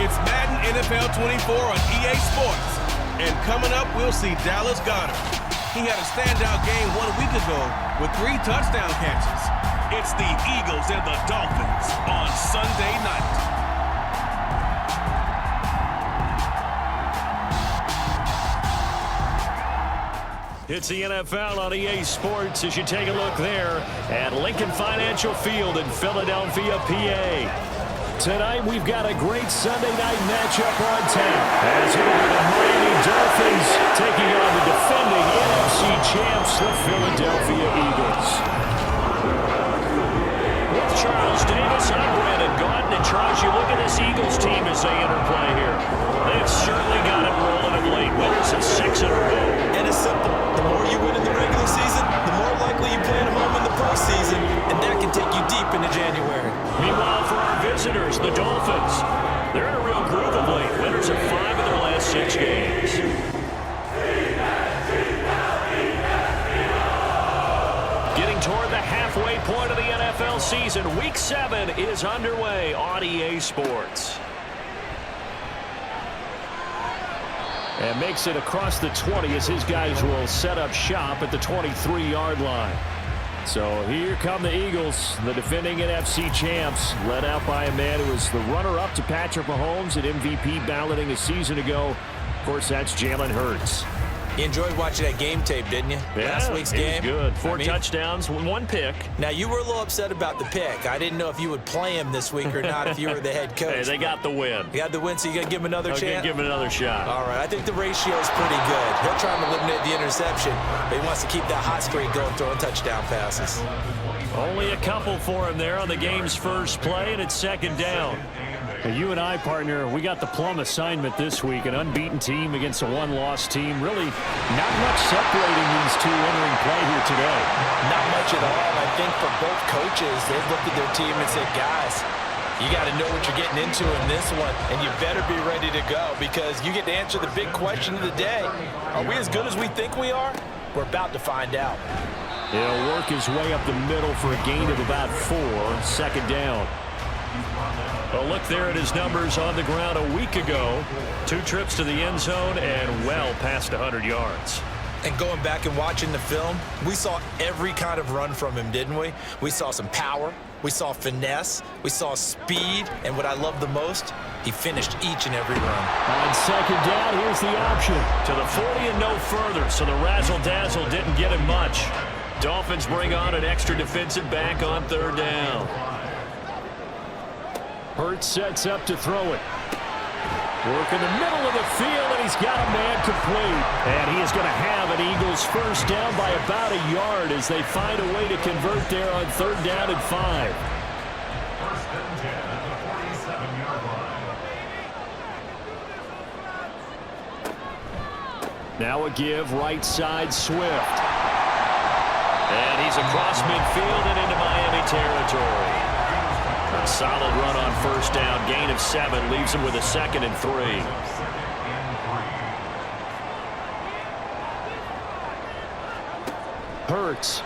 It's Madden NFL 24 on EA Sports. And coming up, we'll see Dallas Goedert. He had a standout game 1 week ago with 3 touchdown catches. It's the Eagles and the Dolphins on Sunday night. It's the NFL on EA Sports as you take a look there at Lincoln Financial Field in Philadelphia, PA. Tonight, we've got a great Sunday night matchup on tap as it'll be the Miami Dolphins taking on the defending NFC champs, the Philadelphia Eagles. With Charles Davis, I'm Brandon Gaudin. And Charles, you look at this Eagles team as they interplay here. They've certainly got it rolling of late. Winners of 6 in a row. And it's simple. The more you win in the regular season, the more likely you play at home in the postseason, and that can take you deep into January. Meanwhile, for our visitors, the Dolphins, they're in a real groove of late. Winners of 5 of their last 6 games. Getting toward the halfway point of the NFL season, Week 7 is underway on EA Sports. And makes it across the 20 as his guys will set up shop at the 23-yard line. So here come the Eagles, the defending NFC champs, led out by a man who was the runner-up to Patrick Mahomes at MVP balloting a season ago. Of course, that's Jalen Hurts. You enjoyed watching that game tape, didn't you? Yeah, Last week's game. Good. 4 touchdowns, 1 pick. Now, you were a little upset about the pick. I didn't know if you would play him this week or not if you were the head coach. Hey, they got the win. You got the win, so you got to give him another chance? Give him another shot. All right, I think the ratio is pretty good. He'll try to eliminate the interception, but he wants to keep that hot streak going, throwing touchdown passes. Only a couple for him there on the game's first play, and it's 2nd down. You and I, partner, we got the plum assignment this week, an unbeaten team against a 1-loss team. Really not much separating these two entering play here today. Not much at all. I think for both coaches, they've looked at their team and said, guys, you got to know what you're getting into in this one, and you better be ready to go because you get to answer the big question of the day. Are we as good as we think we are? We're about to find out. He'll work his way up the middle for a gain of about 4, 2nd down. Well, look there at his numbers on the ground a week ago. 2 trips to the end zone and well past 100 yards. And going back and watching the film, we saw every kind of run from him, didn't we? We saw some power, we saw finesse, we saw speed, and what I love the most, he finished each and every run. On 2nd down, here's the option. To the 40 and no further, so the razzle-dazzle didn't get him much. Dolphins bring on an extra defensive back on 3rd down. Hurts sets up to throw it. Work in the middle of the field, and he's got a man complete. And he is going to have an Eagles first down by about a yard as they find a way to convert there on 3rd down and 5. Now a give, right side, Swift. And he's across midfield and into Miami territory. A solid run on 1st down. Gain of 7 leaves him with a 2nd and 3. Hurts.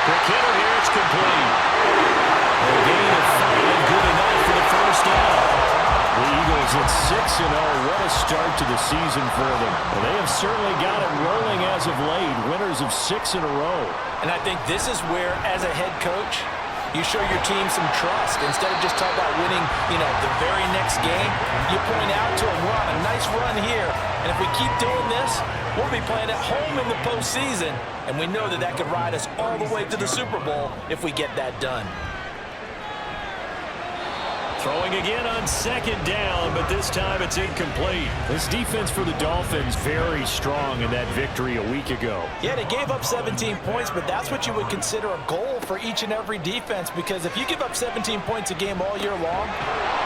Quick hitter here. It's complete. A gain of 5. Good enough for the 1st down. The Eagles at 6-0. What a start to the season for them. Well, they have certainly got it rolling as of late. Winners of 6 in a row. And I think this is where, as a head coach, you show your team some trust. Instead of just talking about winning, the very next game, you point out to them, we're on a nice run here. And if we keep doing this, we'll be playing at home in the postseason. And we know that that could ride us all the way to the Super Bowl if we get that done. Throwing again on 2nd down, but this time it's incomplete. This defense for the Dolphins very strong in that victory a week ago. Yeah, they gave up 17 points, but that's what you would consider a goal for each and every defense, because if you give up 17 points a game all year long,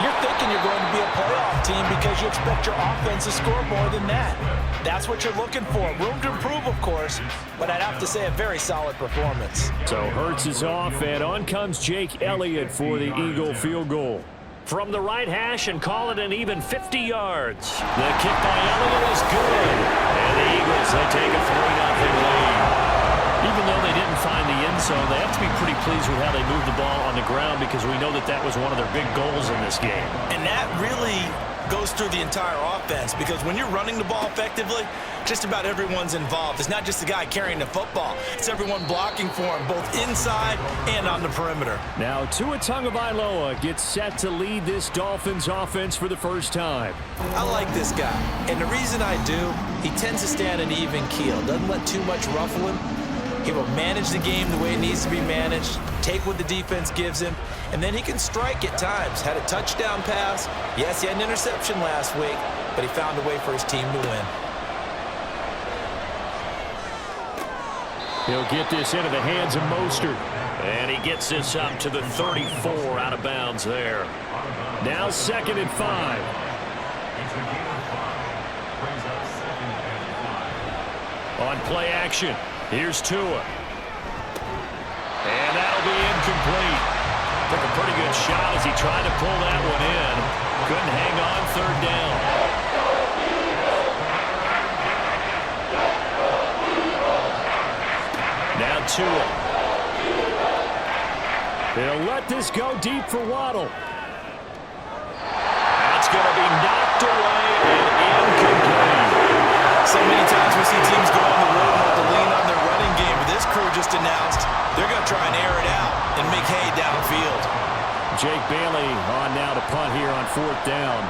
you're thinking you're going to be a playoff team because you expect your offense to score more than that. That's what you're looking for. Room to improve, of course, but I'd have to say a very solid performance. So Hurts is off, and on comes Jake Elliott for the Eagle field goal. From the right hash and call it an even 50 yards. The kick by Elliott is good. And the Eagles, they take a 3-0 lead. Even though they didn't find the end zone, they have to be pretty pleased with how they moved the ball on the ground because we know that that was one of their big goals in this game. And that really goes through the entire offense because when you're running the ball effectively, just about everyone's involved. It's not just the guy carrying the football. It's everyone blocking for him, both inside and on the perimeter. Now, Tua Tagovailoa gets set to lead this Dolphins offense for the first time. I like this guy, and the reason I do, he tends to stay on an even keel. Doesn't let too much ruffle him. He will manage the game the way it needs to be managed, take what the defense gives him, and then he can strike at times. Had a touchdown pass. Yes, he had an interception last week, but he found a way for his team to win. He'll get this into the hands of Mostert. And he gets this up to the 34 out of bounds there. Now 2nd and 5. On play action, here's Tua. And that'll be incomplete. Took a pretty good shot as he tried to pull that one in. Couldn't hang on 3rd down. Now Tua. They'll let this go deep for Waddle. That's going to be knocked away and incomplete. So many times we see teams go on the road and have to lean on their running game, but this crew just announced they're going to try and air it out and make hay downfield. Jake Bailey on now to punt here on 4th down.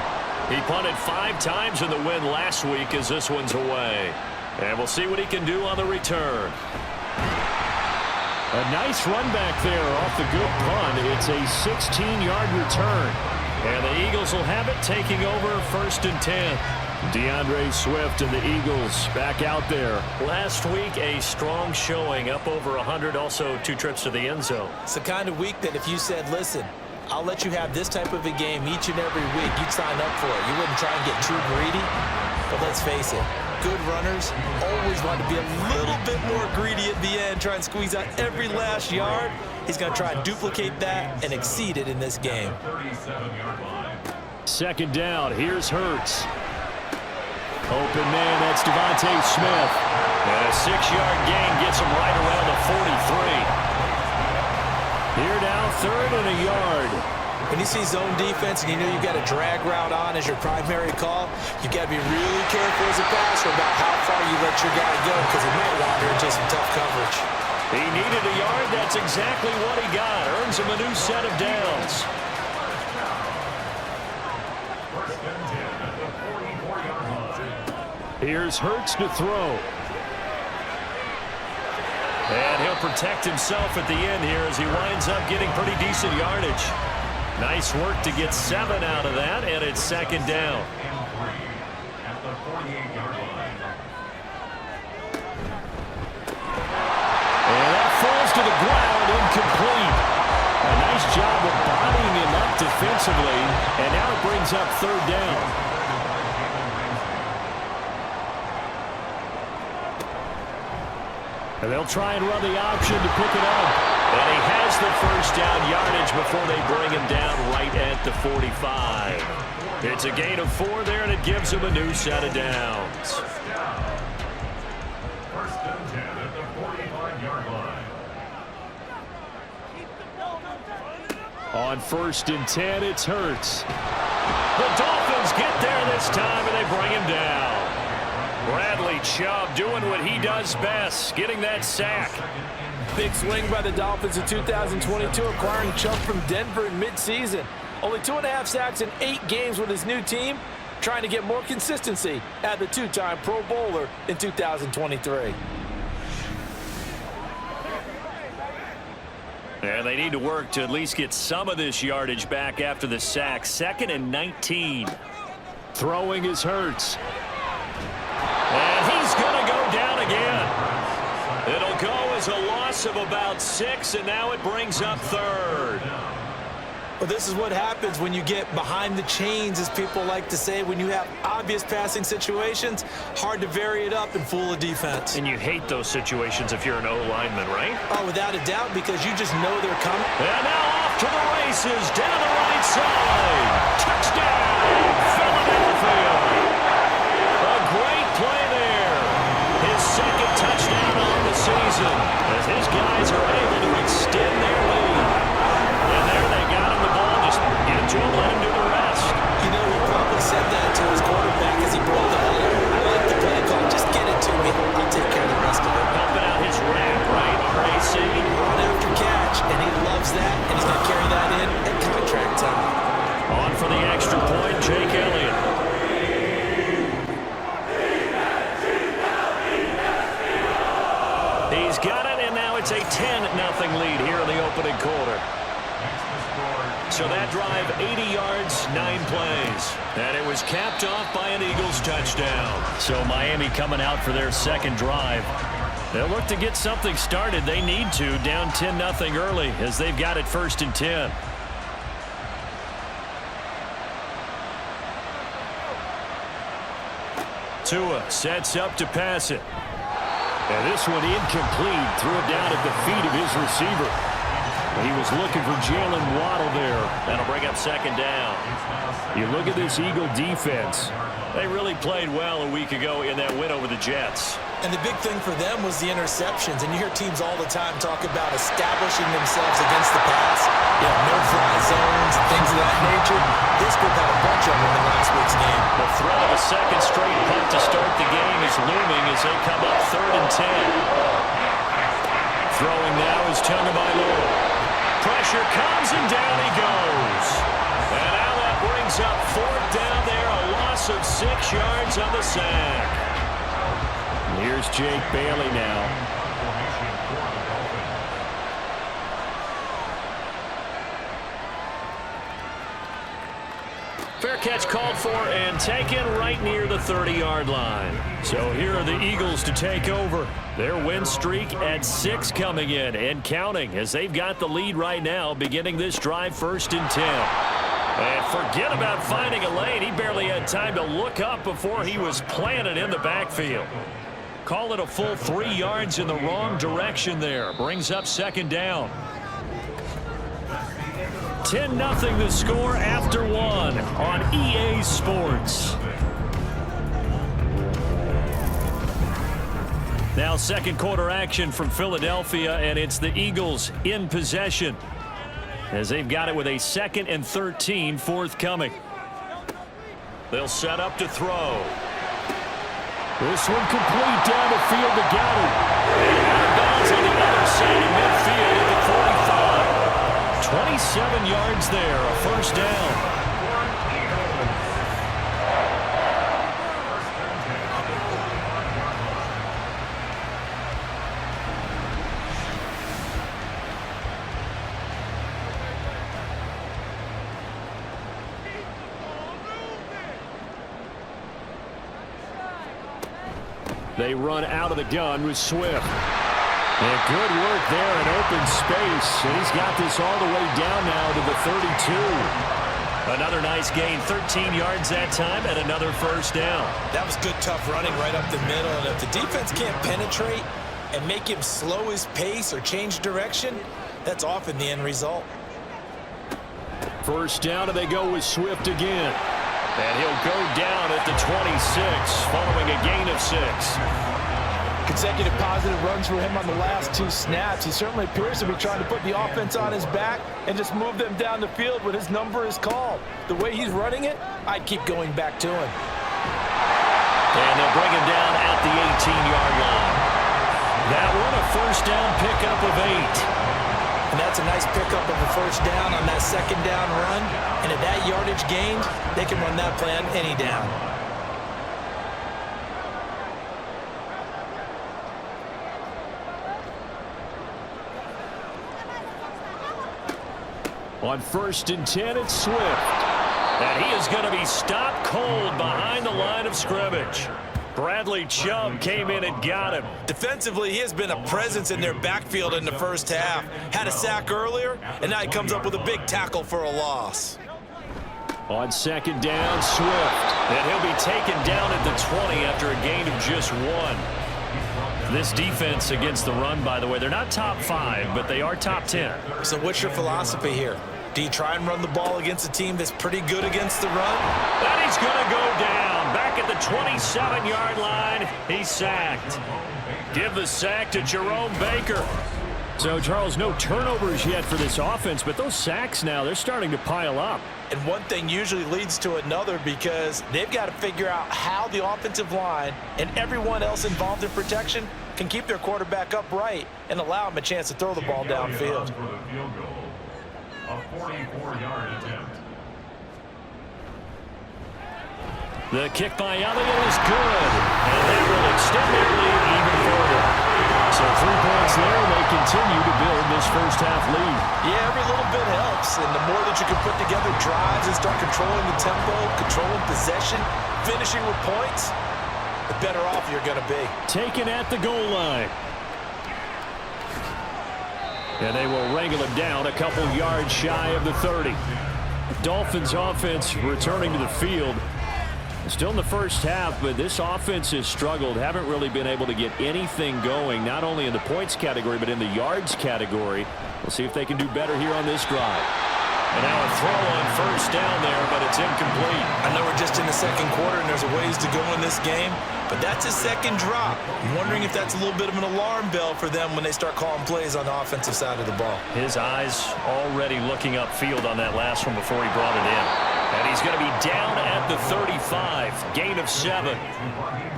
He punted 5 times in the win last week as this one's away. And we'll see what he can do on the return. A nice run back there off the good punt. It's a 16-yard return. And the Eagles will have it taking over 1st and 10. DeAndre Swift and the Eagles back out there. Last week, a strong showing, up over 100, also 2 trips to the end zone. It's the kind of week that if you said, listen, I'll let you have this type of a game each and every week, you'd sign up for it. You wouldn't try and get too greedy. But let's face it, good runners always want to be a little bit more greedy at the end, try and squeeze out every last yard. He's going to try and duplicate that and exceed it in this game. 2nd down, here's Hurts. Open man, that's Devontae Smith. And a 6-yard gain gets him right around the 43. Here now, 3rd and a yard. When you see zone defense and you know you've got a drag route on as your primary call, you've got to be really careful as a passer about how far you let your guy go because he might wander into some tough coverage. He needed a yard. That's exactly what he got. Earns him a new set of downs. Here's Hurts to throw. And he'll protect himself at the end here as he winds up getting pretty decent yardage. Nice work to get 7 out of that, and it's 2nd down. And that falls to the ground, incomplete. A nice job of bodying him up defensively, and now it brings up 3rd down. And they'll try and run the option to pick it up. And he has the 1st down yardage before they bring him down right at the 45. It's a gain of 4 there, and it gives him a new set of downs. 1st and 10 at the 45-yard line. On 1st and 10, it's Hurts. The Dolphins get there this time, and they bring him down. Bradley Chubb doing what he does best, getting that sack. Big swing by the Dolphins in 2022, acquiring Chubb from Denver in midseason. Only 2.5 sacks in 8 games with his new team, trying to get more consistency at the 2-time Pro Bowler in 2023. And they need to work to at least get some of this yardage back after the sack. 2nd and 19. Throwing is Hurts. And he's going to go down again. It'll go as a loss of about 6, and now it brings up 3rd. Well, this is what happens when you get behind the chains, as people like to say. When you have obvious passing situations, hard to vary it up and fool a defense. And you hate those situations if you're an O-lineman, right? Oh, without a doubt, because you just know they're coming. And now off to the races, down the right side. Touchdown, Philadelphia. A great play there. His 2nd touchdown on the season. So that drive, 80 yards, 9 plays. And it was capped off by an Eagles touchdown. So Miami coming out for their second drive. They'll look to get something started. They need to, down 10-0 early as they've got it 1st and 10. Tua sets up to pass it. And this one incomplete. Threw it down at the feet of his receiver. He was looking for Jalen Waddle there. That'll bring up 2nd down. You look at this Eagle defense. They really played well a week ago in that win over the Jets. And the big thing for them was the interceptions. And you hear teams all the time talk about establishing themselves against the pass. You know, no-fly zones and things of that nature. This group had a bunch of them in last week's game. The threat of a second straight punt to start the game is looming as they come up 3rd and 10. Throwing now is Tagovailoa. Pressure comes and down he goes. And now that brings up 4th down there, a loss of 6 yards on the sack. Here's Jake Bailey now. Fair catch called for and taken right near the 30-yard line. So here are the Eagles to take over. Their win streak at 6 coming in and counting as they've got the lead right now beginning this drive 1st and 10. And forget about finding a lane. He barely had time to look up before he was planted in the backfield. Call it a full 3 yards in the wrong direction there. Brings up 2nd down. 10-0 the score after 1 on EA Sports. Now 2nd quarter action from Philadelphia, and it's the Eagles in possession as they've got it with a 2nd and 13 forthcoming. They'll set up to throw. This one complete down the field to Goddard. And out of bounds on the other side of midfield at the 45. 27 yards there, a 1st down. They run out of the gun with Swift. And good work there in open space. And he's got this all the way down now to the 32. Another nice gain, 13 yards that time, and another 1st down. That was good, tough running right up the middle. And if the defense can't penetrate and make him slow his pace or change direction, that's often the end result. 1st down, and they go with Swift again. And he'll go down at the 26, following a gain of 6. Consecutive positive runs for him on the last 2 snaps. He certainly appears to be trying to put the offense on his back and just move them down the field when his number is called. The way he's running it, I'd keep going back to him. And they'll bring him down at the 18-yard line. That one a 1st down pickup of 8. And that's a nice pickup of a 1st down on that 2nd down run. And at that yardage gained, they can run that play on any down. On 1st and 10, it's Swift. And he is going to be stopped cold behind the line of scrimmage. Bradley Chubb came in and got him. Defensively, he has been a presence in their backfield in the 1st half. Had a sack earlier, and now he comes up with a big tackle for a loss. On 2nd down, Swift. And he'll be taken down at the 20 after a gain of just 1. This defense against the run, by the way, they're not top 5, but they are top 10. So what's your philosophy here? Do you try and run the ball against a team that's pretty good against the run? And he's going to go down. Back at the 27-yard line, he's sacked. Give the sack to Jerome Baker. So, Charles, no turnovers yet for this offense, but those sacks now, they're starting to pile up. And one thing usually leads to another because they've got to figure out how the offensive line and everyone else involved in protection can keep their quarterback upright and allow him a chance to throw the ball downfield. A 44-yard attempt. The kick by Elliott is good, and that will extend their lead even further. So 3 points there, and they continue to build this first half lead. Yeah, every little bit helps, and the more that you can put together drives and start controlling the tempo, controlling possession, finishing with points, the better off you're going to be. Taken at the goal line. And they will wrangle him down a couple yards shy of the 30. Dolphins offense returning to the field. Still in the first half, but this offense has struggled. Haven't really been able to get anything going, not only in the points category, but in the yards category. We'll see if they can do better here on this drive. And now a throw on first down there, but it's incomplete. I know we're just in the second quarter and there's a ways to go in this game, but that's his second drop. I'm wondering if that's a little bit of an alarm bell for them when they start calling plays on the offensive side of the ball. His eyes already looking upfield on that last one before he brought it in. And he's going to be down at the 35, gain of 7.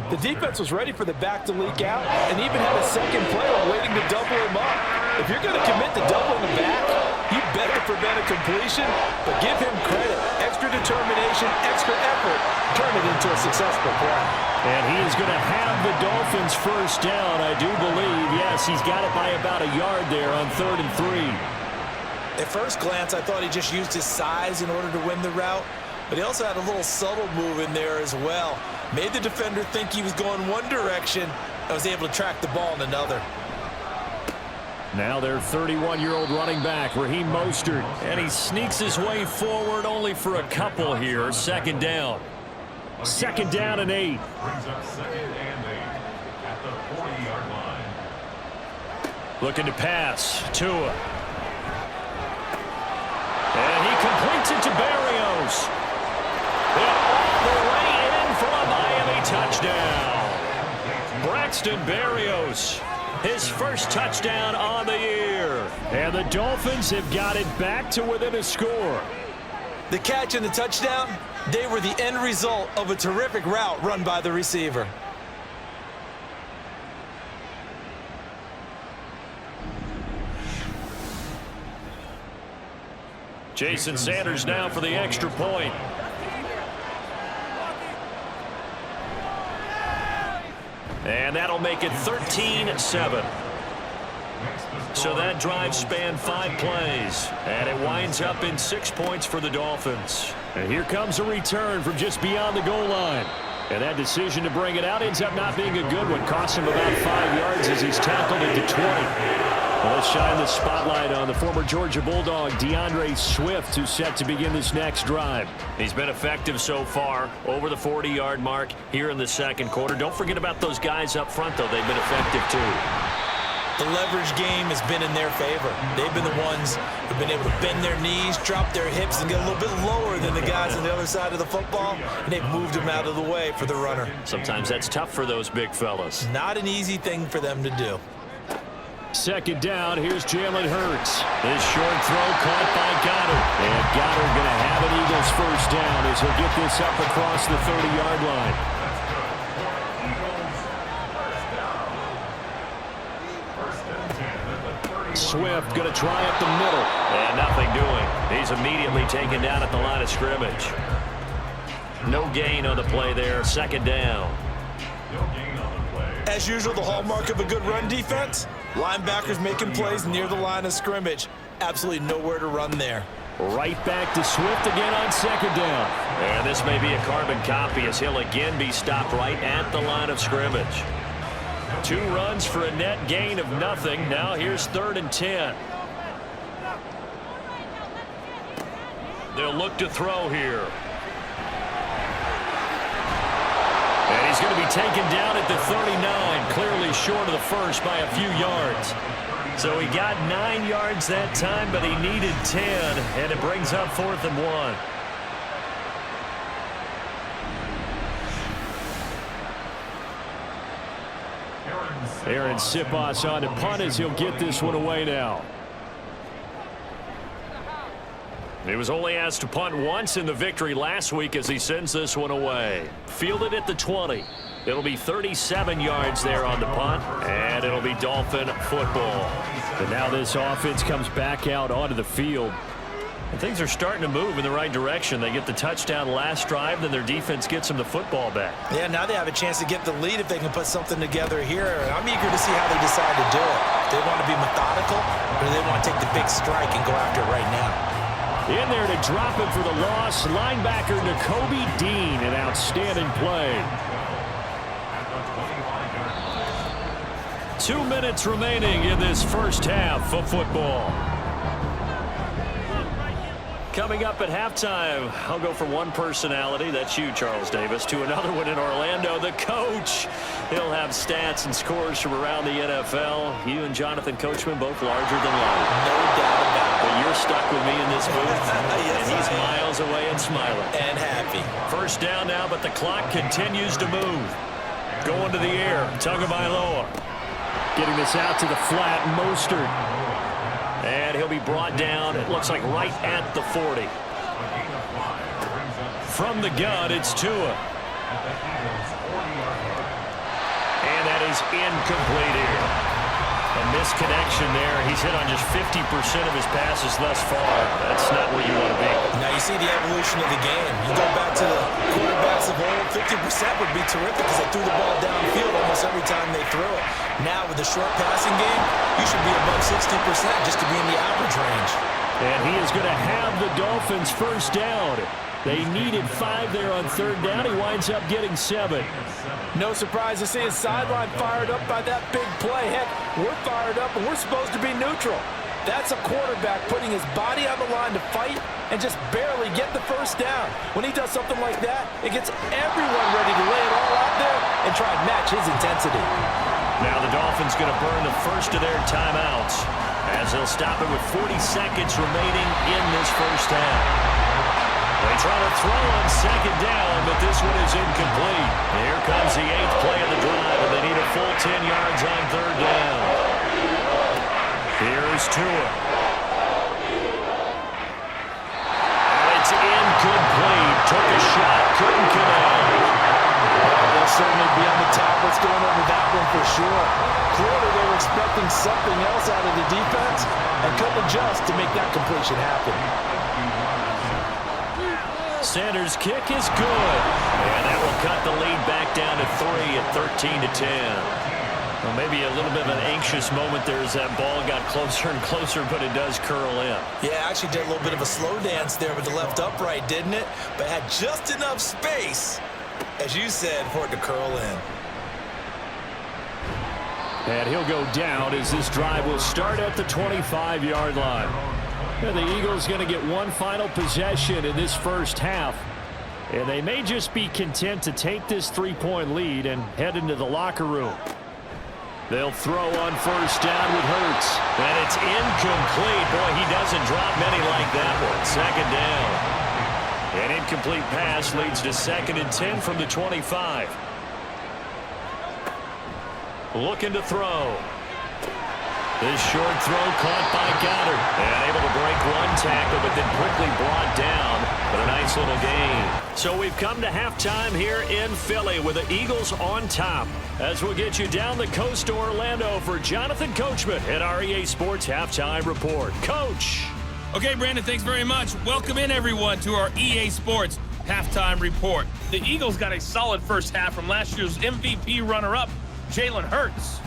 The defense was ready for the back to leak out and even had a second player waiting to double him up. If you're going to commit to doubling the back, you better prevent a completion, but give him credit. Extra determination, extra effort, turn it into a successful play. And he is going to have the Dolphins first down, I do believe. Yes, he's got it by about a yard there on 3rd and 3. At first glance, I thought he just used his size in order to win the route, but he also had a little subtle move in there as well. Made the defender think he was going one direction and was able to track the ball in another. Now their 31-year-old running back, Raheem Mostert, and he sneaks his way forward only for a couple here. Second down. Second down and 8. Brings up 2nd and 8 at the 40-yard line. Looking to pass. Tua. And he completes it to Berrios. And all the way in for a Miami touchdown. Braxton Berrios, his first touchdown on the year. And the Dolphins have got it back to within a score. The catch and the touchdown, they were the end result of a terrific route run by the receiver. Jason Sanders now for the extra point. And that'll make it 13-7. So that drive spanned 5 plays. And it winds up in 6 points for the Dolphins. And here comes a return from just beyond the goal line. And that decision to bring it out ends up not being a good one. Cost him about 5 yards as he's tackled it to 20. Well, let's shine the spotlight on the former Georgia Bulldog, DeAndre Swift, who's set to begin this next drive. He's been effective so far, over the 40-yard mark here in the second quarter. Don't forget about those guys up front, though. They've been effective, too. The leverage game has been in their favor. They've been the ones who've been able to bend their knees, drop their hips, and get a little bit lower than the guys on the other side of the football, and they've moved them out of the way for the runner. Sometimes that's tough for those big fellas. Not an easy thing for them to do. Second down, here's Jalen Hurts. This short throw caught by Goddard. And Goddard going to have an Eagles first down as he'll get this up across the 30-yard line. Swift going to try up the middle. And nothing doing. He's immediately taken down at the line of scrimmage. No gain on the play there. Second down. As usual, the hallmark of a good run defense, linebackers making plays near the line of scrimmage. Absolutely nowhere to run there. Right back to Swift again on second down. And this may be a carbon copy as he'll again be stopped right at the line of scrimmage. 2 runs for a net gain of nothing. Now here's 3rd and 10. They'll look to throw here. And he's going to be taken down at the 39, clearly short of the first by a few yards. So he got 9 yards that time, but he needed 10, and it brings up 4th and 1. Aaron Sipos on to punt as he'll get this one away now. He was only asked to punt once in the victory last week as he sends this one away. Fielded at the 20. It'll be 37 yards there on the punt, and it'll be Dolphin football. And now this offense comes back out onto the field. And things are starting to move in the right direction. They get the touchdown last drive, then their defense gets them the football back. Yeah, now they have a chance to get the lead if they can put something together here. And I'm eager to see how they decide to do it. Do they want to be methodical, or do they want to take the big strike and go after it right now? In there to drop it for the loss, linebacker Nakobe Dean, an outstanding play. 2 minutes remaining in this first half of football. Coming up at halftime, I'll go from one personality, that's you, Charles Davis, to another one in Orlando, the coach. He'll have stats and scores from around the NFL. You and Jonathan Coachman both larger than life. No doubt about it. But you're stuck with me in this booth, Yes, and he's miles away and smiling. And happy. First down now, but the clock continues to move. Going to the air, Tagovailoa. Getting this out to the flat, Mostert. And he'll be brought down, it looks like right at the 40. From the gun, it's Tua. And that is incomplete here. A misconnection there. He's hit on just 50% of his passes thus far. That's not where you want to be. Now you see the evolution of the game. You go back to the quarterbacks of old, 50% would be terrific because they threw the ball downfield almost every time they threw it. Now with the short passing game, you should be above 60% just to be in the average range. And he is going to have the Dolphins first down. They needed 5 there on third down. He winds up getting 7. No surprise to see his sideline fired up by that big play. Heck, we're fired up and we're supposed to be neutral. That's a quarterback putting his body on the line to fight and just barely get the first down. When he does something like that, it gets everyone ready to lay it all out there and try and match his intensity. Now the Dolphins going to burn the first of their timeouts as they'll stop it with 40 seconds remaining in this first half. They try to throw on second down, but this one is incomplete. Here comes the 8th play of the drive, and they need a full 10 yards on third down. Here's Tua. And it's incomplete. Took a shot, couldn't connect. They'll certainly be on the tablets going over that one for sure. Clearly they were expecting something else out of the defense and couldn't adjust to make that completion happen. Sanders' kick is good, and that will cut the lead back down to 3 at 13-10. Well, maybe a little bit of an anxious moment there as that ball got closer and closer, but it does curl in. Yeah, actually did a little bit of a slow dance there with the left upright, didn't it? But had just enough space, as you said, for it to curl in. And he'll go down as this drive will start at the 25-yard line. And the Eagles going to get one final possession in this first half. And they may just be content to take this 3-point lead and head into the locker room. They'll throw on first down with Hurts. And it's incomplete. Boy, he doesn't drop many like that one. Second down. An incomplete pass leads to 2nd and 10 from the 25. Looking to throw. This short throw caught by Goddard. And able to break one tackle, but then quickly brought down. But a nice little gain. So we've come to halftime here in Philly with the Eagles on top. As we'll get you down the coast to Orlando for Jonathan Coachman at our EA Sports Halftime Report. Coach. Okay, Brandon, thanks very much. Welcome in, everyone, to our EA Sports Halftime Report. The Eagles got a solid first half from last year's MVP runner-up, Jalen Hurts.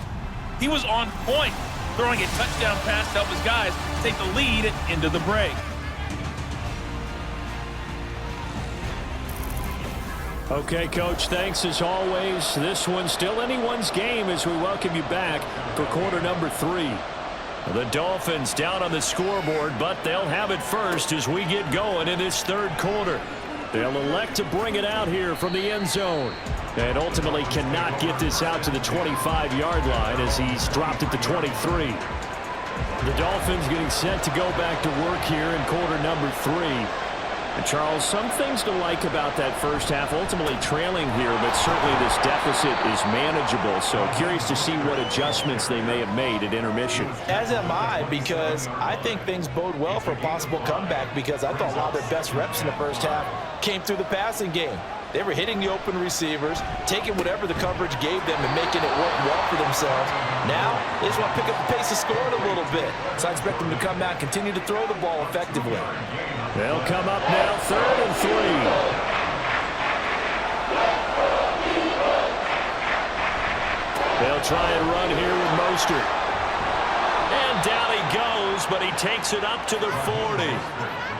He was on point, throwing a touchdown pass to help his guys take the lead into the break. Okay, Coach, thanks as always. This one's still anyone's game as we welcome you back for quarter number 3. The Dolphins down on the scoreboard, but they'll have it first as we get going in this third quarter. They'll elect to bring it out here from the end zone. And ultimately cannot get this out to the 25-yard line as he's dropped at the 23. The Dolphins getting set to go back to work here in quarter number 3. And Charles, some things to like about that first half, ultimately trailing here, but certainly this deficit is manageable. So curious to see what adjustments they may have made at intermission. As am I, because I think things bode well for a possible comeback, because I thought a lot of their best reps in the first half came through the passing game. They were hitting the open receivers, taking whatever the coverage gave them and making it work well for themselves. Now, they just want to pick up the pace of scoring a little bit. So I expect them to come out and continue to throw the ball effectively. They'll come up now, 3rd and 3. They'll try and run here with Mostert. And down he goes, but he takes it up to the 40.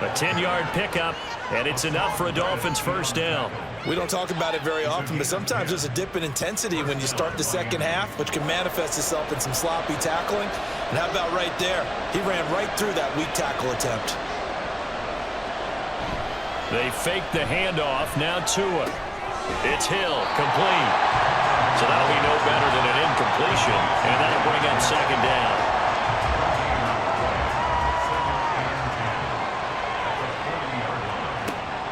A 10-yard pickup, and it's enough for a Dolphins first down. We don't talk about it very often, but sometimes there's a dip in intensity when you start the second half, which can manifest itself in some sloppy tackling. And how about right there? He ran right through that weak tackle attempt. They fake the handoff. Now Tua. It's Hill, complete. So that'll be no better than an incompletion, and that'll bring up second down.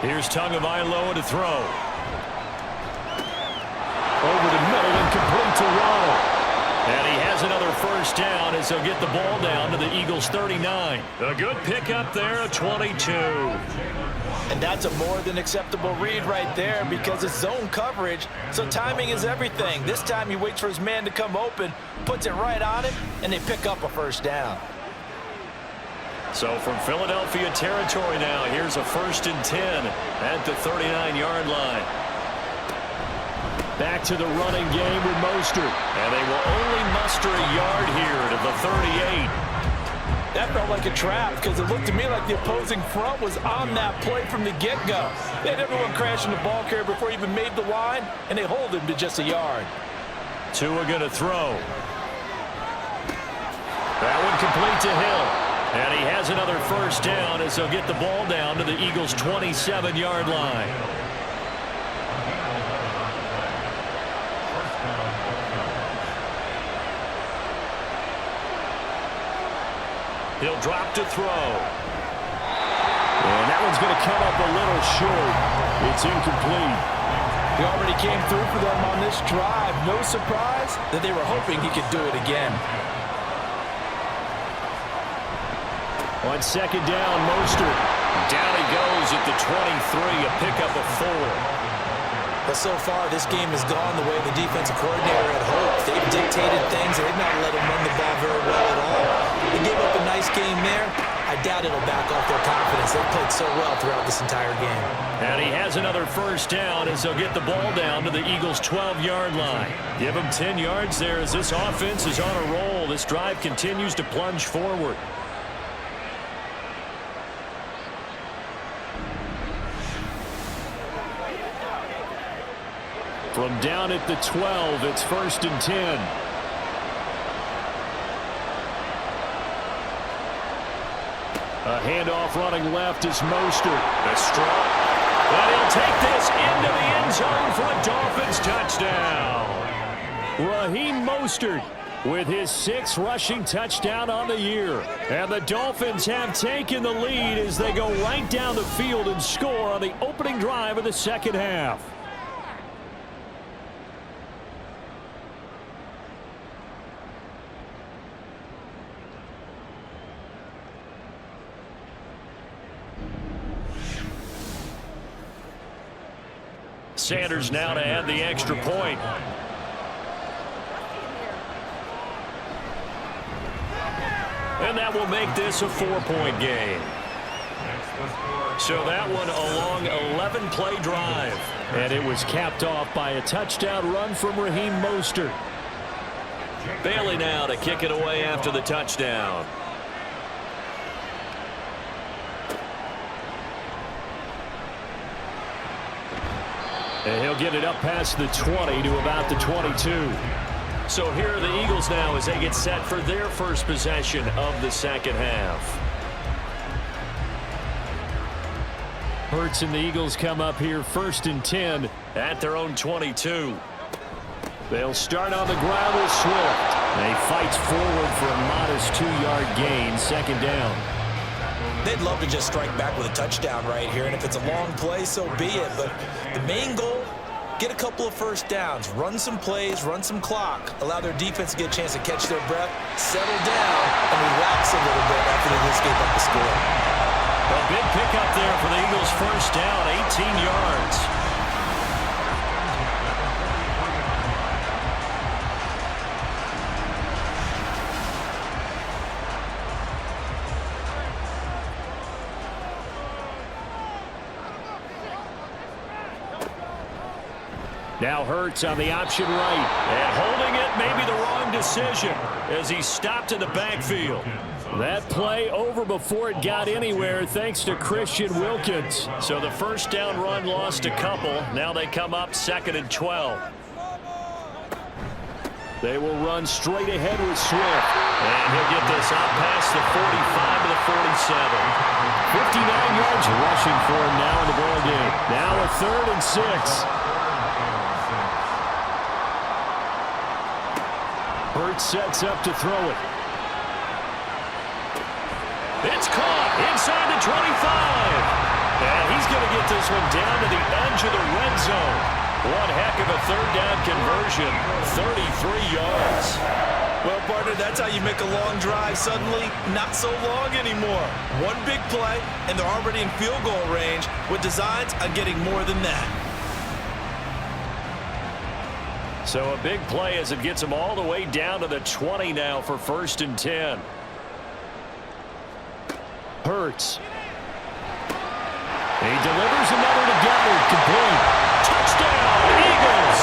Here's Tagovailoa to throw. Over the middle and complete to Ronald. And he has another first down as he'll get the ball down to the Eagles' 39. A good pickup there, a 22. And that's a more than acceptable read right there because it's zone coverage, so timing is everything. This time he waits for his man to come open, puts it right on him, and they pick up a first down. So from Philadelphia territory now, here's a 1st and 10 at the 39-yard line. Back to the running game with Mostert. And they will only muster a yard here to the 38. That felt like a trap because it looked to me like the opposing front was on that play from the get-go. They had everyone crashing the ball carrier before he even made the line, and they hold him to just a yard. Tua going to throw. That one complete to Hill. And he has another first down as they'll get the ball down to the Eagles' 27-yard line. He'll drop to throw. And that one's going to come up a little short. It's incomplete. He already came through for them on this drive. No surprise that they were hoping he could do it again. On second down, Mostert. Down he goes at the 23, a pickup of 4. But so far, this game has gone the way the defensive coordinator had hoped. They've dictated things. They've not let him run the ball very well at all. They gave up a nice game there. I doubt it'll back off their confidence. They've played so well throughout this entire game. And he has another first down as they'll get the ball down to the Eagles' 12-yard line. Give him 10 yards there as this offense is on a roll. This drive continues to plunge forward. From down at the 12, it's 1st and 10. A handoff running left is Mostert. That's strong. And he'll take this into the end zone for a Dolphins touchdown. Raheem Mostert with his 6th rushing touchdown on the year. And the Dolphins have taken the lead as they go right down the field and score on the opening drive of the second half. Sanders now to add the extra point. And that will make this a 4-point game. So that one a long 11-play drive. And it was capped off by a touchdown run from Raheem Mostert. Bailey now to kick it away after the touchdown. And he'll get it up past the 20 to about the 22. So here are the Eagles now as they get set for their first possession of the second half. Hurts and the Eagles come up here 1st and 10 at their own 22. They'll start on the ground with Swift. And he fights forward for a modest 2-yard gain, second down. They'd love to just strike back with a touchdown right here, and if it's a long play, so be it. But the main goal, get a couple of first downs, run some plays, run some clock, allow their defense to get a chance to catch their breath, settle down, and relax a little bit after they just gave up the score. A big pickup there for the Eagles' first down, 18 yards. Now Hurts on the option right. And holding it may be the wrong decision as he stopped in the backfield. That play over before it got anywhere thanks to Christian Wilkins. So the first down run lost a couple. Now they come up 2nd and 12. They will run straight ahead with Swift. And he'll get this out past the 45 to the 47. 59 yards rushing for him now in the ball game. Now a 3rd and 6. Hurts sets up to throw it. It's caught inside the 25. And he's going to get this one down to the edge of the red zone. One heck of a 3rd down conversion. 33 yards. Well, partner, that's how you make a long drive suddenly not so long anymore. One big play, and they're already in field goal range with designs on getting more than that. So a big play as it gets them all the way down to the 20 now for 1st and 10. Hurts. He delivers another to Goddard, complete. Touchdown, Eagles!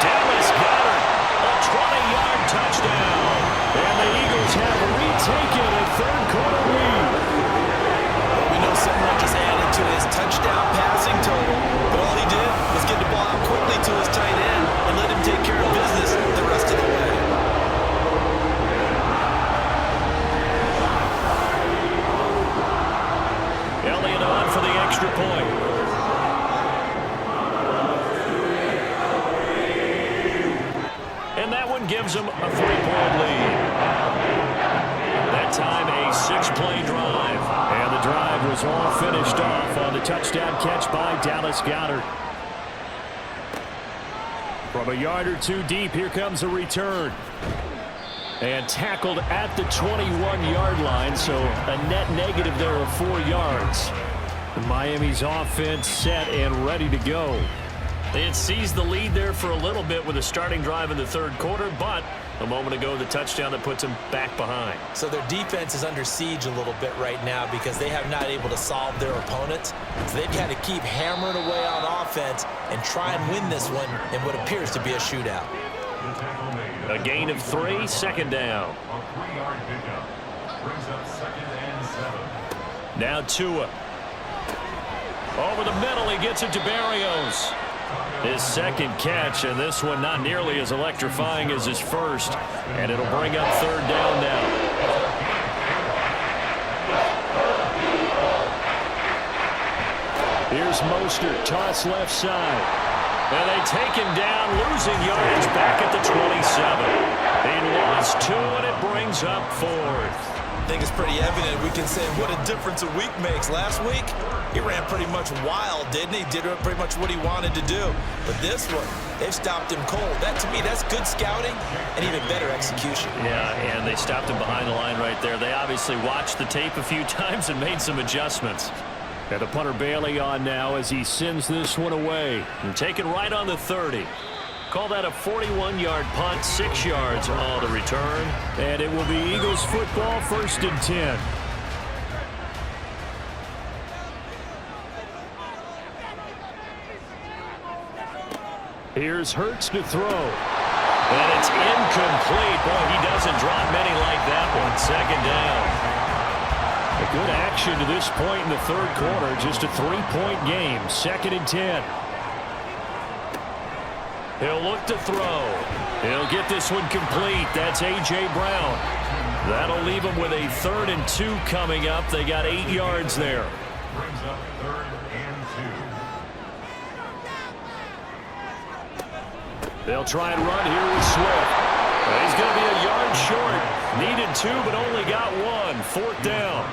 Dallas Goddard, a 20-yard touchdown. And the Eagles have retaken a 3rd quarter lead. We know someone just added to his touchdown passing total, but all he did was get the ball out quickly to his tight end and let him take care of business the rest of the way. Elliott on for the extra point. And that one gives them a 3-point lead. That time a 6-play drive. And the drive was all finished off on the touchdown catch by Dallas Goedert. From a yard or two deep, here comes a return. And tackled at the 21-yard line, so a net negative there of 4 yards. Miami's offense set and ready to go. They had seized the lead there for a little bit with a starting drive in the 3rd quarter, but a moment ago the touchdown that puts them back behind. So their defense is under siege a little bit right now because they have not able to solve their opponents. So they've got to keep hammering away on offense and try and win this one in what appears to be a shootout. A gain of 3, 2nd down. A 3-yard pickup brings up 2nd and 7. Now Tua. Over the middle, he gets it to Barrios. His 2nd catch, and this one not nearly as electrifying as his first. And it'll bring up 3rd down now. Here's Mostert, toss left side. And they take him down, losing yardage back at the 27. He lost 2, and it brings up 4th. I think it's pretty evident we can say what a difference a week makes. Last week, he ran pretty much wild, didn't he? Did pretty much what he wanted to do. But this one, they've stopped him cold. That, to me, that's good scouting and even better execution. Yeah, and they stopped him behind the line right there. They obviously watched the tape a few times and made some adjustments. And the punter Bailey on now as he sends this one away. And taken right on the 30. Call that a 41-yard punt, 6 yards on the return. And it will be Eagles football, 1st and 10. Here's Hurts to throw. And it's incomplete. Boy, he doesn't drop many like that one. 2nd down. A good action to this point in the 3rd quarter. Just a 3-point game. 2nd and 10. He'll look to throw. He'll get this one complete. That's A.J. Brown. That'll leave him with a 3rd and 2 coming up. They got 8 yards there. Brings up 3rd and 2. They'll try and run here with Swift. He's going to be a yard short. Needed 2, but only got 1. 4th down.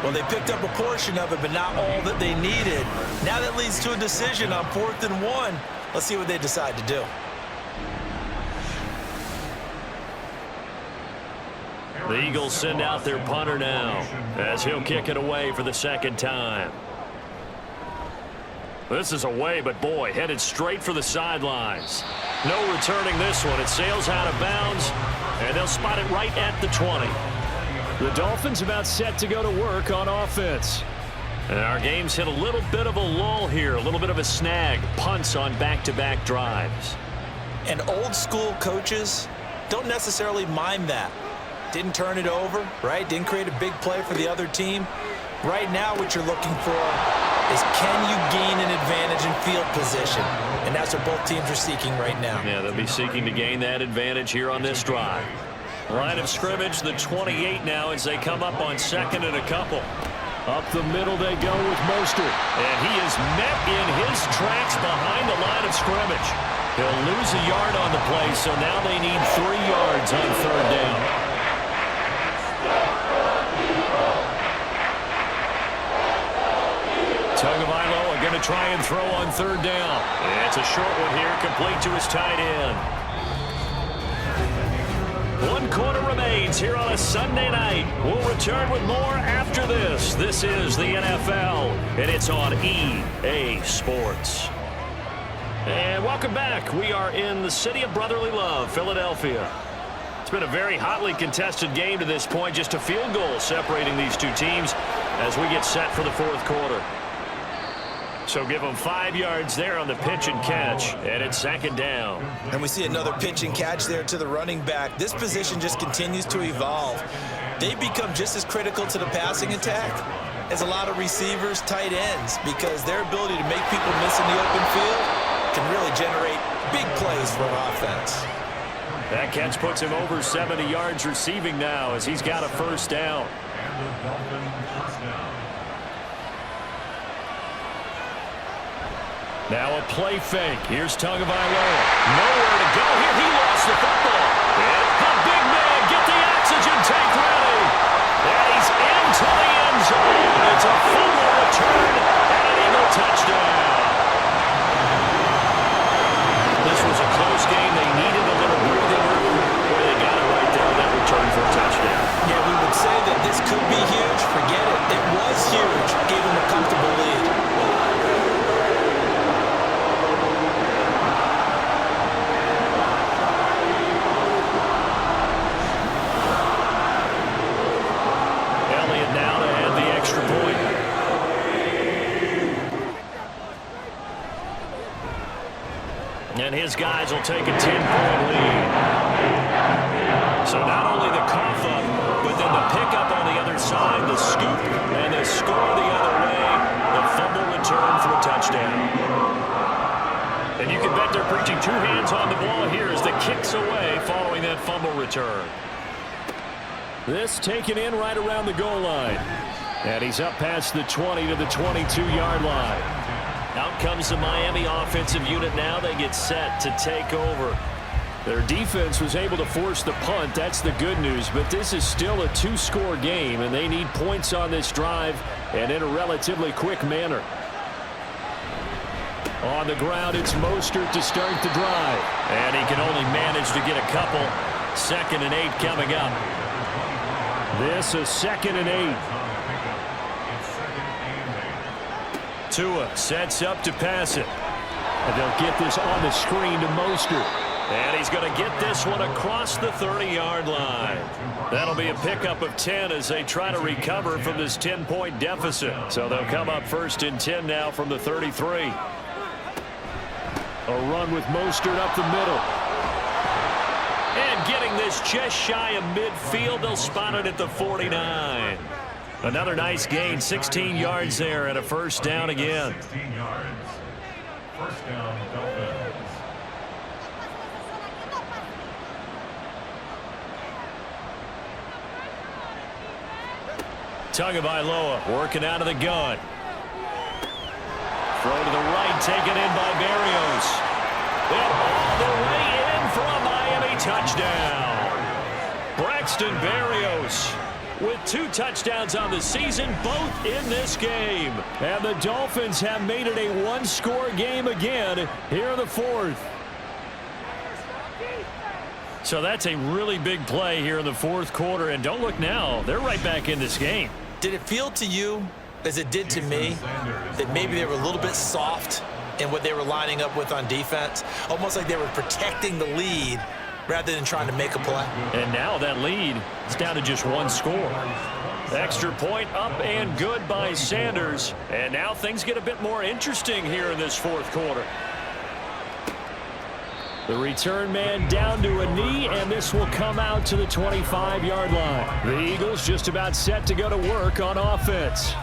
Well, they picked up a portion of it, but not all that they needed. Now that leads to a decision on 4th and 1. Let's see what they decide to do. The Eagles send out their punter now as he'll kick it away for the 2nd time. This is away, but boy, headed straight for the sidelines. No returning this one. It sails out of bounds, and they'll spot it right at the 20. The Dolphins about set to go to work on offense. And our game's hit a little bit of a lull here, a little bit of a snag. Punts on back-to-back drives. And old-school coaches don't necessarily mind that. Didn't turn it over, right? Didn't create a big play for the other team. Right now, what you're looking for is, can you gain an advantage in field position? And that's what both teams are seeking right now. Yeah, they'll be seeking to gain that advantage here on this drive. Line of scrimmage, the 28 now as they come up on second and a couple. Up the middle they go with Mostert. And he is met in his tracks behind the line of scrimmage. He'll lose a yard on the play, so now they need 3 yards on third down. Tagovailoa going to try and throw on third down. It's a short one here, complete to his tight end. 1 quarter remains here on a Sunday night. We'll return with more after this. This is the NFL, and it's on EA Sports. And welcome back. We are in the city of brotherly love, Philadelphia. It's been a very hotly contested game to this point. Just a field goal separating these two teams as we get set for the fourth quarter. So give them 5 yards there on the pitch and catch, and it's second down. And we see another pitch and catch there to the running back. This position just continues to evolve. They become just as critical to the passing attack as a lot of receivers, tight ends, because their ability to make people miss in the open field can really generate big plays for an offense. That catch puts him over 70 yards receiving now as he's got a first down. And the Dolphins first down. Now a play fake. Here's Tagovailoa. Nowhere to go here. He lost the football. And the big man get the oxygen tank ready. And he's into the end zone. It's a fumble return and an Eagle touchdown. This was a close game. They needed a little breathing room. Boy, they got it right there on that return for a touchdown. Yeah, we would say that this could be huge. Forget it. It was huge. Gave them a comfortable lead. And his guys will take a 10-point lead. So not only the cough up, but then the pickup on the other side, the scoop, and the score the other way, the fumble return for a touchdown. And you can bet they're preaching 2 hands on the ball here as the kick's away following that fumble return. This taken in right around the goal line. And he's up past the 20 to the 22-yard line. Out comes the Miami offensive unit now. They get set to take over. Their defense was able to force the punt. That's the good news. But this is still a 2-score game, and they need points on this drive and in a relatively quick manner. On the ground, it's Mostert to start the drive. And he can only manage to get a couple. 2nd and 8 coming up. This is 2nd and 8. Tua sets up to pass it. And they'll get this on the screen to Mostert. And he's going to get this one across the 30-yard line. That'll be a pickup of 10 as they try to recover from this 10-point deficit. So they'll come up 1st and 10 now from the 33. A run with Mostert up the middle. And getting this just shy of midfield, they'll spot it at the 49. Another nice gain, 16 yards there and a first down again. 16 yards. First down, Dolphins. Tagovailoa working out of the gun. Throw to the right, taken in by Berrios. And all the way in for a Miami touchdown. Braxton Berrios with 2 touchdowns on the season, both in this game. And the Dolphins have made it a 1-score game again here in the 4th. So that's a really big play here in the 4th quarter. And don't look now, they're right back in this game. Did it feel to you, as it did to me, that maybe they were a little bit soft in what they were lining up with on defense? Almost like they were protecting the lead rather than trying to make a play. And now that lead is down to just one score. Extra point up and good by Sanders. And now things get a bit more interesting here in this fourth quarter. The return man down to a knee, and this will come out to the 25-yard line. The Eagles just about set to go to work on offense.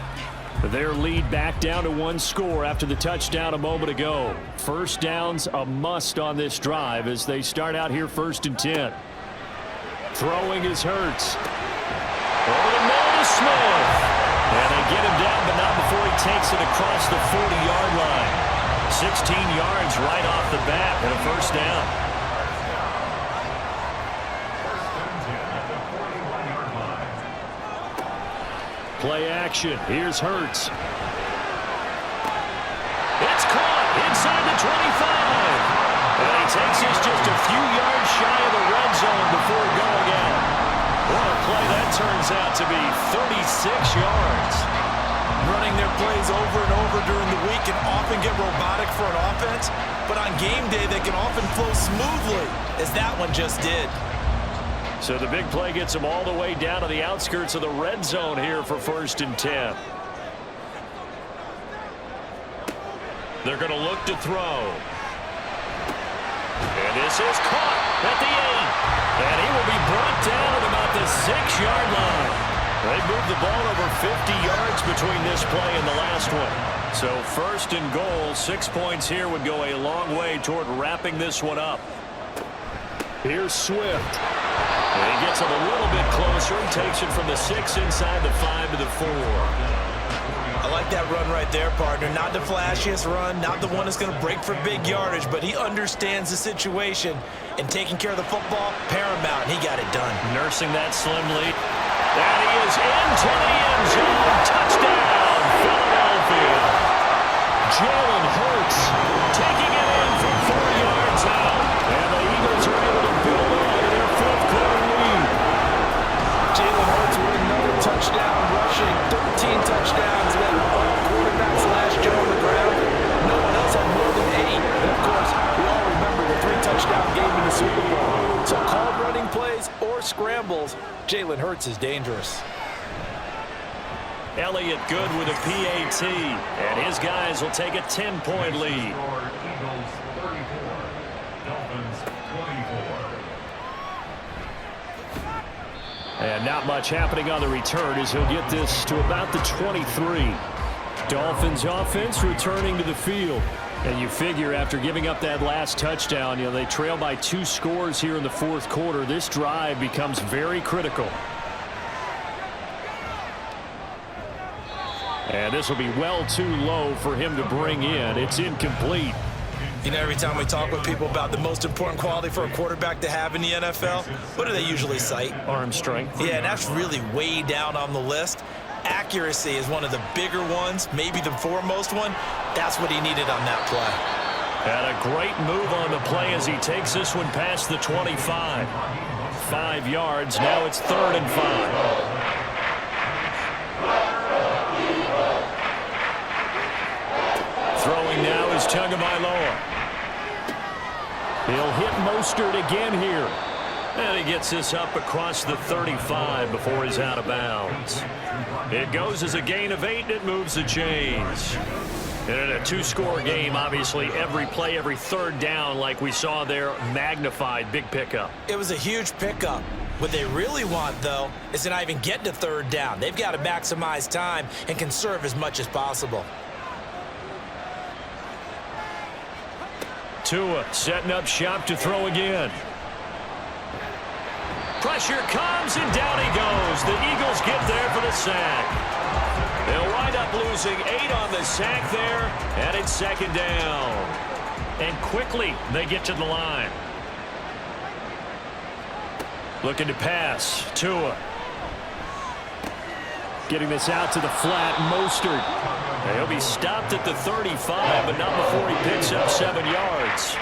Their lead back down to one score after the touchdown a moment ago. First down's a must on this drive as they start out here 1st and 10. Throwing is Hurts. Over the middle to Smith. And they get him down, but not before he takes it across the 40-yard line. 16 yards right off the bat and a first down. Play action. Here's Hurts. It's caught inside the 25. And he takes this just a few yards shy of the red zone before going out. What a play that turns out to be. 36 yards. Running their plays over and over during the week can often get robotic for an offense, but on game day they can often flow smoothly, as that one just did. So the big play gets them all the way down to the outskirts of the red zone here for 1st and 10. They're going to look to throw. And this is caught at the 8. And he will be brought down at about the 6-yard line. They moved the ball over 50 yards between this play and the last one. So 1st and goal, 6 points here would go a long way toward wrapping this one up. Here's Swift. And he gets him a little bit closer and takes it from the 6 inside the 5 to the 4. I like that run right there, partner. Not the flashiest run, not the one that's going to break for big yardage, but he understands the situation, and taking care of the football, paramount, and he got it done. Nursing that slim lead. And he is into the end zone. Touchdown, Philadelphia. Jalen Hurts taking it in from 4 yards out. And the Eagles are able to build on their fourth quarter lead. Jalen Hurts with another touchdown rushing. 13 touchdowns. Led all quarterbacks last year on the ground. No one else had more than 8. And of course, we all remember the 3-touchdown game in the Super Bowl. So called running plays or scrambles, Jalen Hurts is dangerous. Elliott good with a PAT, and his guys will take a 10-point lead. Eagles 34, Dolphins 24. And not much happening on the return as he'll get this to about the 23. Dolphins offense returning to the field. And you figure after giving up that last touchdown, they trail by 2 scores here in the fourth quarter. This drive becomes very critical. And this will be well too low for him to bring in. It's incomplete. You know, every time we talk with people about the most important quality for a quarterback to have in the NFL, what do they usually cite? Arm strength. Yeah, and that's really way down on the list. Accuracy is one of the bigger ones, maybe the foremost one. That's what he needed on that play. And a great move on the play as he takes this one past the 25. 5 yards. Now it's 3rd and 5. Throwing now is Tagovailoa. He'll hit Mostert again here. And he gets this up across the 35 before he's out of bounds. It goes as a gain of 8, and it moves the chains. And in a 2-score game, obviously, every play, every 3rd down, like we saw there, magnified. Big pickup. It was a huge pickup. What they really want, though, is to not even get to 3rd down. They've got to maximize time and conserve as much as possible. Tua setting up shop to throw again. Pressure comes, and down he goes. The Eagles get there for the sack. They'll wind up losing 8 on the sack there, and it's 2nd down. And quickly, they get to the line. Looking to pass. Tua. Getting this out to the flat. Mostert. He'll be stopped at the 35, but not before he picks up 7 yards.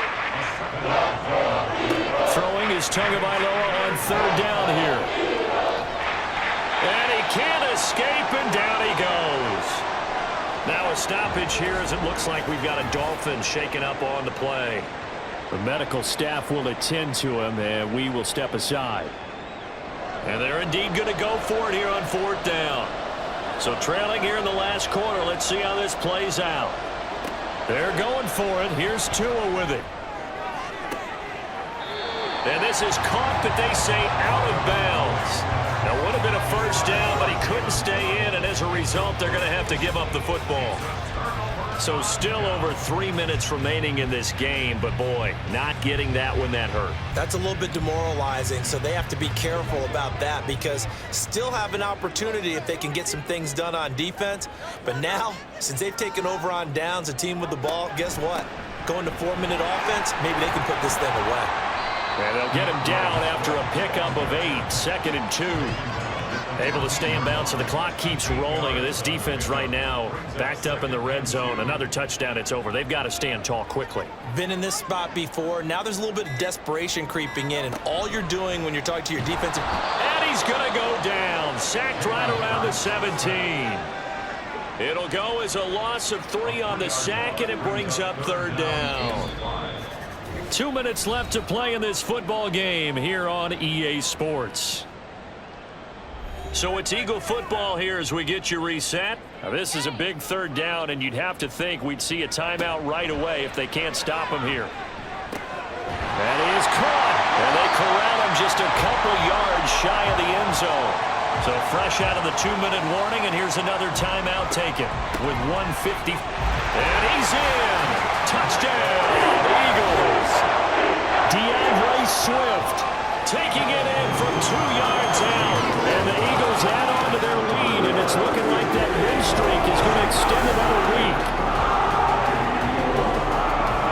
Throwing is Tagovailoa on 3rd down here. And he can't escape, and down he goes. Now a stoppage here as it looks like we've got a Dolphin shaken up on the play. The medical staff will attend to him, and we will step aside. And they're indeed going to go for it here on 4th down. So trailing here in the last quarter. Let's see how this plays out. They're going for it. Here's Tua with it. And this is caught, but they say out of bounds. Now, would have been a first down, but he couldn't stay in, and as a result, they're going to have to give up the football. So still over 3 minutes remaining in this game, but boy, not getting that when that hurt. That's a little bit demoralizing, so they have to be careful about that because still have an opportunity if they can get some things done on defense. But now, since they've taken over on downs, a team with the ball, guess what? Going to 4-minute offense, maybe they can put this thing away. And they'll get him down after a pickup of 8, 2nd and 2. Able to stay in bounds, so the clock keeps rolling. And this defense right now backed up in the red zone. Another touchdown, it's over. They've got to stand tall quickly. Been in this spot before. Now there's a little bit of desperation creeping in, and all you're doing when you're talking to your defensive... And he's going to go down. Sacked right around the 17. It'll go as a loss of 3 on the sack, and it brings up 3rd down. 2 minutes left to play in this football game here on EA Sports. So it's Eagle football here as we get you reset. Now this is a big 3rd down, and you'd have to think we'd see a timeout right away if they can't stop him here. That is caught, and they corral him just a couple yards shy of the end zone. So fresh out of the 2-minute warning, and here's another timeout taken with 1:50. And he's in. Touchdown, Eagles. DeAndre Swift taking it in from 2 yards out. And the Eagles add on to their lead, and it's looking like that win streak is going to extend another week.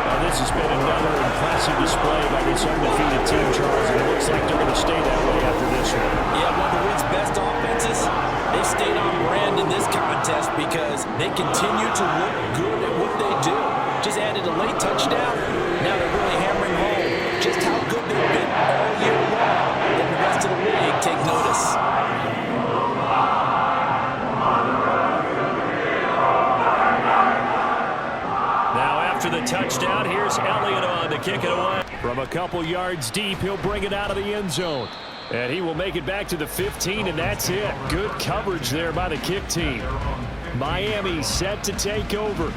Now, this has been another impressive display by this undefeated team, Charles, and it looks like they're going to stay that way after this one. Yeah, one of the Wind's best offenses. They stayed on brand in this contest because they continue to look good at what they do. Just added a late touchdown. Now they're really hammering home just how good they've been all year long. Let the rest of the league take notice. Now after the touchdown, here's Elliott on to kick it away. From a couple yards deep, he'll bring it out of the end zone. And he will make it back to the 15, and that's it. Good coverage there by the kick team. Miami set to take over.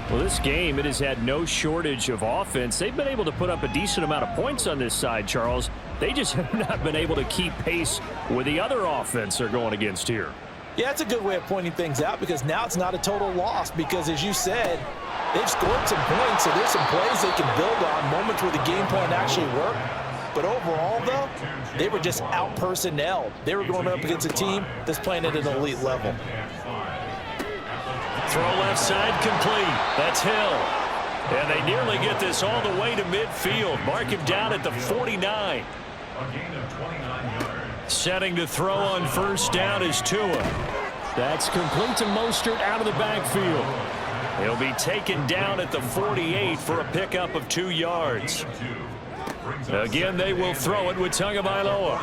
Well, this game, it has had no shortage of offense. They've been able to put up a decent amount of points on this side, Charles. They just have not been able to keep pace with the other offense they're going against here. Yeah, it's a good way of pointing things out because now it's not a total loss because, as you said, they've scored some points, so there's some plays they can build on, moments where the game plan actually worked. But overall, though, they were just out-personnelled. They were going up against a team that's playing at an elite level. Throw left side complete. That's Hill. And they nearly get this all the way to midfield. Mark him down at the 49. A gain of 29 yards. Setting to throw on 1st down is Tua. That's complete to Mostert out of the backfield. He'll be taken down at the 48 for a pickup of 2 yards. Again, they will throw it with Tagovailoa.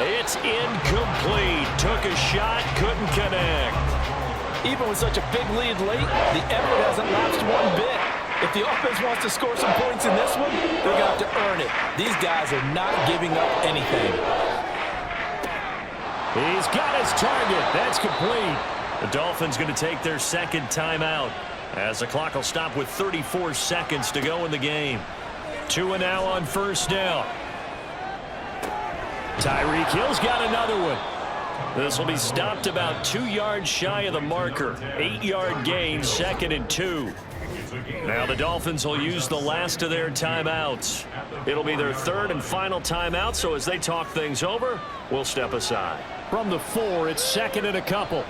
It's incomplete. Took a shot, couldn't connect. Even with such a big lead late, the effort hasn't lapsed one bit. If the offense wants to score some points in this one, they're going to have to earn it. These guys are not giving up anything. He's got his target. That's complete. The Dolphins going to take their 2nd timeout as the clock will stop with 34 seconds to go in the game. Tua now on 1st down. Tyreek Hill's got another one. This will be stopped about 2 yards shy of the marker. 8-yard gain, 2nd and 2. Now the Dolphins will use the last of their timeouts. It'll be their 3rd and final timeout, so as they talk things over, we'll step aside. From the 4, it's 2nd and a couple.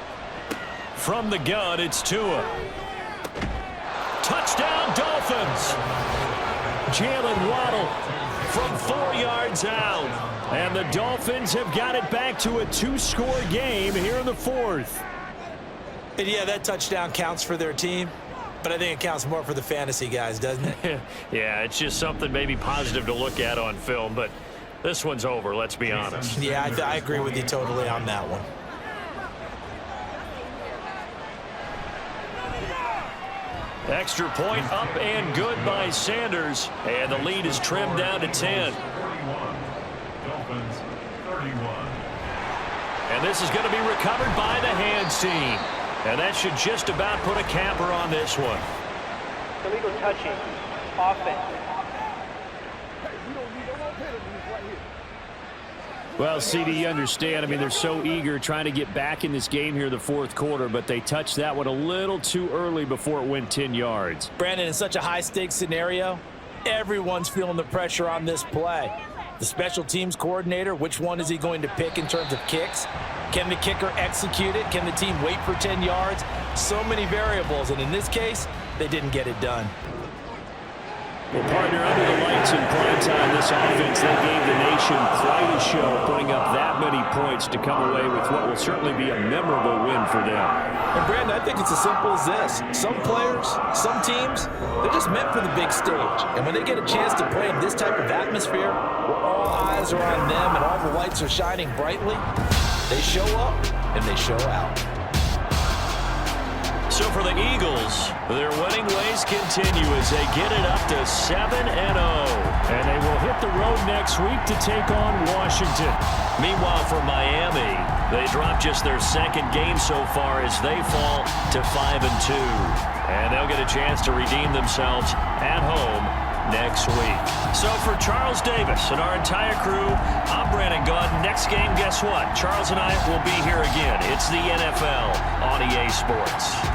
From the gun, it's Tua. Touchdown, Dolphins! Jalen Waddle from 4 yards out. And the Dolphins have got it back to a 2-score game here in the 4th. And yeah, that touchdown counts for their team, but I think it counts more for the fantasy guys, doesn't it? Yeah, it's just something maybe positive to look at on film, but this one's over, let's be honest. Yeah, I agree with you totally on that one. Extra point up and good by Sanders, and the lead is trimmed down to 10. 31. Dolphins 31. And this is going to be recovered by the hands team. And that should just about put a capper on this one. Illegal touching. Offense. Well, CD, you understand. I mean, they're so eager trying to get back in this game here in the fourth quarter, but they touched that one a little too early before it went 10 yards. Brandon, in such a high-stakes scenario, everyone's feeling the pressure on this play. The special teams coordinator, which one is he going to pick in terms of kicks? Can the kicker execute it? Can the team wait for 10 yards? So many variables, and in this case, they didn't get it done. Well, partner, under the lights in prime time, this offense, they gave the nation quite a show, putting up that many points to come away with what will certainly be a memorable win for them. And Brandon, I think it's as simple as this. Some players, some teams, they're just meant for the big stage. And when they get a chance to play in this type of atmosphere, where all eyes are on them and all the lights are shining brightly, they show up and they show out. So for the Eagles, their winning ways continue as they get it up to 7-0. And they will hit the road next week to take on Washington. Meanwhile, for Miami, they drop just their second game so far as they fall to 5-2. And they'll get a chance to redeem themselves at home next week. So for Charles Davis and our entire crew, I'm Brandon Gunn. Next game, guess what? Charles and I will be here again. It's the NFL on EA Sports.